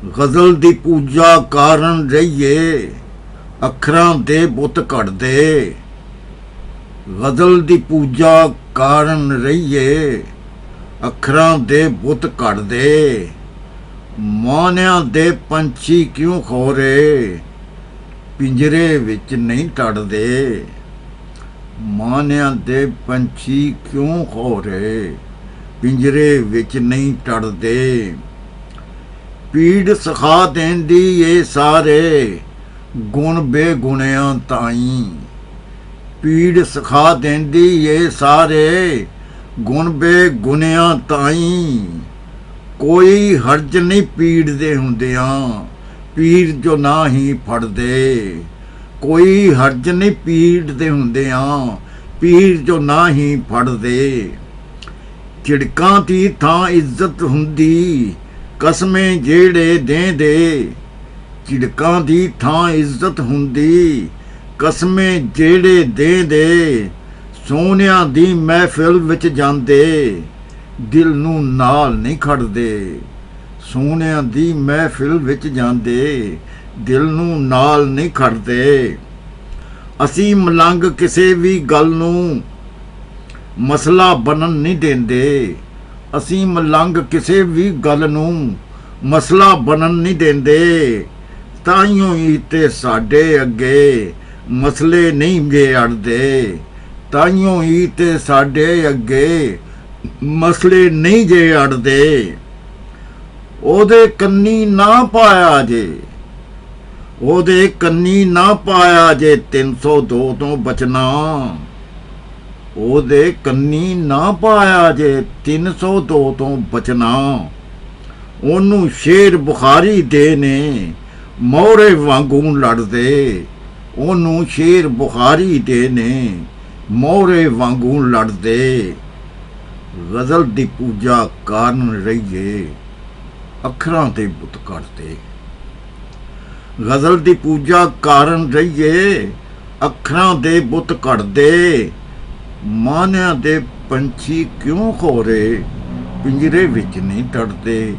ਗਜ਼ਲ ਦੀ ਪੂਜਾ ਕਾਰਨ ਰਹੀਏ, ਅੱਖਰਾਂ ਦੇ ਬੁੱਤ ਘੜਦੇ। ਗਜ਼ਲ ਦੀ ਪੂਜਾ ਕਾਰਨ ਰਹੀਏ, ਅੱਖਰਾਂ ਦੇ ਬੁੱਤ ਘੜਦੇ। ਮਾਨਿਆਂ ਦੇ ਪੰਛੀ ਕਿਉਂ ਖੋਰੇ, ਪਿੰਜਰੇ ਵਿੱਚ ਨਹੀਂ ਟੜਦੇ। ਮਾਨਿਆਂ ਦੇ ਪੰਛੀ ਕਿਉਂ ਖੋਰੇ, ਪਿੰਜਰੇ ਵਿੱਚ ਨਹੀਂ ਟੜਦੇ। ਪੀੜ ਸਿਖਾ ਦੇਂਦੀ ਏ ਸਾਰੇ, ਗੁਣ ਬੇਗੁਣਿਆਂ ਤਾਈਂ। ਪੀੜ ਸਿਖਾ ਦੇਂਦੀ ਏ ਸਾਰੇ, ਗੁਣ ਬੇਗੁਣਿਆਂ ਤਾਈਂ। ਕੋਈ ਹਰਜ ਨਹੀਂ ਪੀੜ ਦੇ ਹੁੰਦਿਆਂ, ਪੀਰ ਜੋ ਨਾ ਹੀ ਫੜਦੇ। ਕੋਈ ਹਰਜ ਨਹੀਂ ਪੀੜ ਦੇ ਹੁੰਦਿਆਂ, ਪੀਰ ਜੋ ਨਾ ਹੀ ਫੜਦੇ। ਝਿੜਕਾਂ ਦੀ ਥਾਂ ਇੱਜ਼ਤ ਹੁੰਦੀ, ਕਸਮੇ ਜਿਹੜੇ ਦੇਂਦੇ। ਝਿੜਕਾਂ ਦੀ ਥਾਂ ਇੱਜ਼ਤ ਹੁੰਦੀ, ਕਸਮੇ ਜਿਹੜੇ ਦੇਂਦੇ। ਸੋਹਣਿਆਂ ਦੀ ਮਹਿਫਿਲ ਵਿੱਚ ਜਾਂਦੇ, ਦਿਲ ਨੂੰ ਨਾਲ ਨਹੀਂ ਖੜਦੇ। ਸੋਹਣਿਆਂ ਦੀ ਮਹਿਫਿਲ ਵਿੱਚ ਜਾਂਦੇ, ਦਿਲ ਨੂੰ ਨਾਲ ਨਹੀਂ ਖੜਦੇ। ਅਸੀਂ ਮਲੰਗ ਕਿਸੇ ਵੀ ਗੱਲ ਨੂੰ ਮਸਲਾ ਬਣਨ ਨਹੀਂ ਦਿੰਦੇ। ਅਸੀਂ ਮਲੰਗ ਕਿਸੇ ਵੀ ਗੱਲ ਨੂੰ ਮਸਲਾ ਬਣਨ ਨਹੀਂ ਦਿੰਦੇ। ਤਾਈਓ ਹੀ ਤੇ ਸਾਡੇ ਅੱਗੇ ਮਸਲੇ ਨਹੀਂ ਜੇ ਅੜਦੇ। ਤਾਈਓ ਹੀ ਤੇ ਸਾਡੇ ਅੱਗੇ ਮਸਲੇ ਨਹੀਂ ਜੇ ਅੜਦੇ। ਉਹਦੇ ਕੰਨੀ ਨਾ ਪਾਇਆ ਜੇ, ਉਹਦੇ ਕੰਨੀ ਨਾ ਪਾਇਆ ਜੇ 302 ਤੋਂ ਬਚਣਾ। ਉਹਦੇ ਕੰਨੀ ਨਾ ਪਾਇਆ ਜੇ 302 ਤੋਂ ਬਚਣਾ। ਉਹਨੂੰ ਸ਼ੇਰ ਬੁਖਾਰੀ ਦੇ ਨੇ ਮੋਹਰੇ ਵਾਂਗੂ ਲੜਦੇ। ਉਹਨੂੰ ਸ਼ੇਰ ਬੁਖਾਰੀ ਦੇ ਨੇ ਮੋਹਰੇ ਵਾਂਗੂ ਲੜਦੇ। ਗਜ਼ਲ ਦੀ ਪੂਜਾ ਕਾਰਨ ਰਹੀਏ, ਅੱਖਰਾਂ ਦੇ ਬੁੱਤ ਘੜਦੇ। ਗਜ਼ਲ ਦੀ ਪੂਜਾ ਕਾਰਨ ਰਹੀਏ, ਅੱਖਰਾਂ ਦੇ ਬੁੱਤ ਘੜਦੇ। ਮਾਨਿਆਂ ਦੇ ਪੰਛੀ ਕਿਉਂ ਖੋਰੇ, ਪਿੰਜਰੇ ਵਿੱਚ ਨਹੀਂ ਟੜਦੇ।